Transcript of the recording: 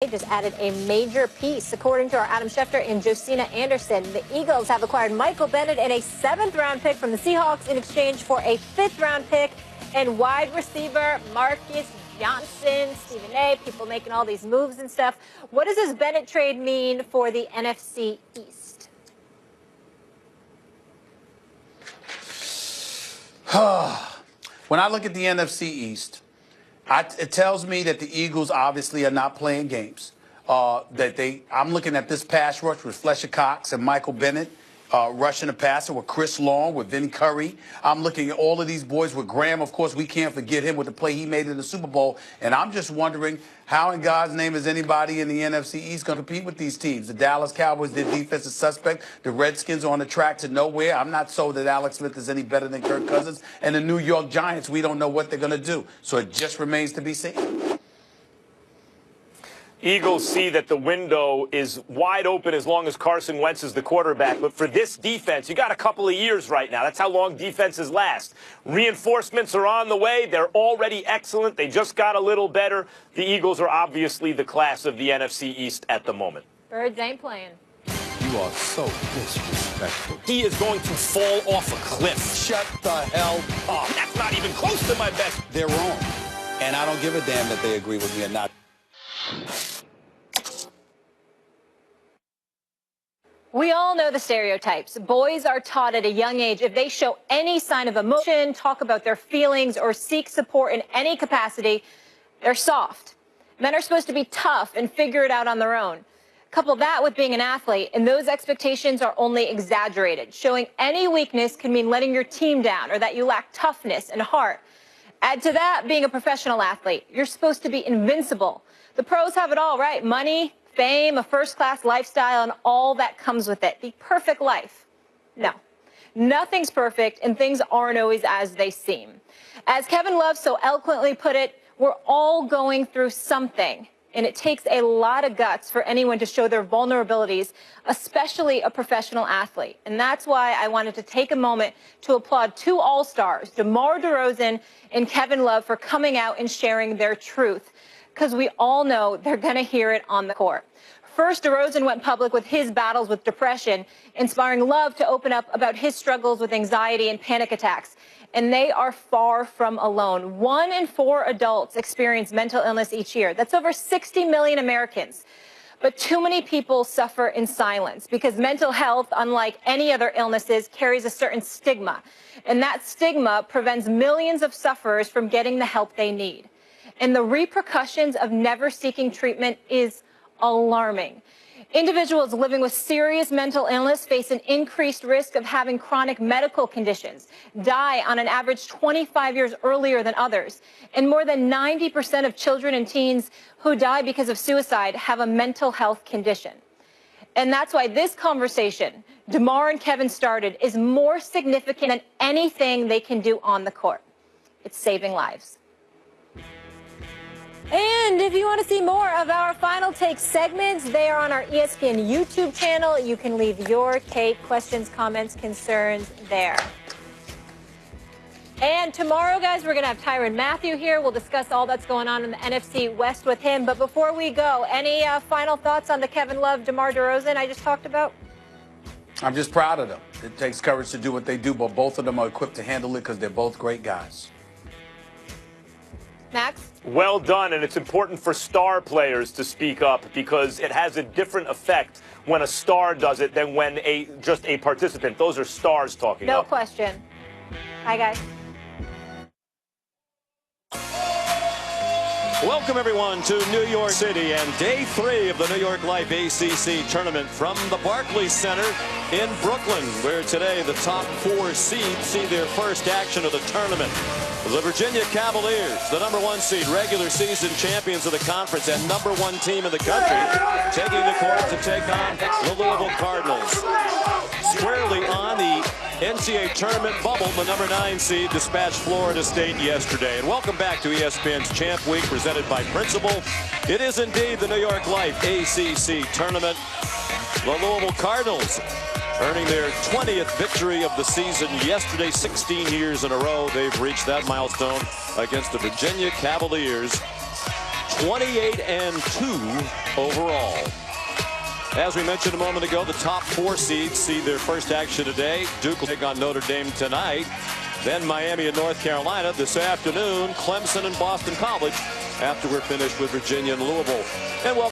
market just added a major piece. According to our Adam Schefter and Josina Anderson, the Eagles have acquired Michael Bennett and a 7th-round pick from the Seahawks in exchange for a 5th-round pick and wide receiver Marcus Johnson. Stephen A., people making all these moves and stuff. What does this Bennett trade mean for the NFC East? When I look at the NFC East, it tells me that the Eagles obviously are not playing games. I'm looking at this pass rush with Fletcher Cox and Michael Bennett rushing the passer with Chris Long, with Vinny Curry. I'm looking at all of these boys with Graham. Of course, we can't forget him with the play he made in the Super Bowl. And I'm just wondering how in God's name is anybody in the NFC East going to compete with these teams? The Dallas Cowboys, their defense is suspect. The Redskins are on the track to nowhere. I'm not sold that Alex Smith is any better than Kirk Cousins. And the New York Giants, we don't know what they're going to do. So it just remains to be seen. Eagles see that the window is wide open as long as Carson Wentz is the quarterback. But for this defense, you got a couple of years right now. That's how long defenses last. Reinforcements are on the way. They're already excellent. They just got a little better. The Eagles are obviously the class of the NFC East at the moment. Birds ain't playing. You are so disrespectful. He is going to fall off a cliff. Shut the hell up. That's not even close to my best. They're wrong. And I don't give a damn that they agree with me or not. We all know the stereotypes. Boys are taught at a young age if they show any sign of emotion, talk about their feelings, or seek support in any capacity, they're soft. Men are supposed to be tough and figure it out on their own. Couple that with being an athlete, and those expectations are only exaggerated. Showing any weakness can mean letting your team down or that you lack toughness and heart. Add to that being a professional athlete. You're supposed to be invincible. The pros have it all, right? Money, fame, a first-class lifestyle, and all that comes with it. The perfect life. No. Nothing's perfect, and things aren't always as they seem. As Kevin Love so eloquently put it, we're all going through something, and it takes a lot of guts for anyone to show their vulnerabilities, especially a professional athlete. And that's why I wanted to take a moment to applaud two all-stars, DeMar DeRozan and Kevin Love, for coming out and sharing their truth, because we all know they're going to hear it on the court. First, DeRozan went public with his battles with depression, inspiring Love to open up about his struggles with anxiety and panic attacks. And they are far from alone. 1 in 4 adults experience mental illness each year. That's over 60 million Americans. But too many people suffer in silence because mental health, unlike any other illnesses, carries a certain stigma. And that stigma prevents millions of sufferers from getting the help they need. And the repercussions of never seeking treatment is alarming. Individuals living with serious mental illness face an increased risk of having chronic medical conditions, die on an average 25 years earlier than others, and more than 90% of children and teens who die because of suicide have a mental health condition. And that's why this conversation DeMar and Kevin started is more significant than anything they can do on the court. It's saving lives. And if you want to see more of our Final Take segments, they are on our ESPN YouTube channel. You can leave your take, questions, comments, concerns there. And tomorrow, guys, we're going to have Tyrann Mathieu here. We'll discuss all that's going on in the NFC West with him. But before we go, any final thoughts on the Kevin Love, DeMar DeRozan I just talked about? I'm just proud of them. It takes courage to do what they do, but both of them are equipped to handle it because they're both great guys. Max? Well done, and it's important for star players to speak up because it has a different effect when a star does it than when just a participant. Those are stars talking. No question. Hi, guys. Welcome, everyone, to New York City and Day 3 of the New York Life ACC Tournament from the Barclays Center in Brooklyn, where today the top 4 seeds see their first action of the tournament. The Virginia Cavaliers, the #1 seed, regular season champions of the conference and #1 team in the country, taking the court to take on the Louisville Cardinals. Squarely on the NCAA tournament bubble, the #9 seed dispatched Florida State yesterday. And welcome back to ESPN's Champ Week, presented by Principal. It is indeed the New York Life ACC Tournament. The Louisville Cardinals earning their 20th victory of the season yesterday. 16 years in a row they've reached that milestone against the Virginia Cavaliers. 28-2 overall. As we mentioned a moment ago, the top 4 seeds see their first action today. Duke will take on Notre Dame tonight. Then Miami and North Carolina this afternoon. Clemson and Boston College after we're finished with Virginia and Louisville. And well.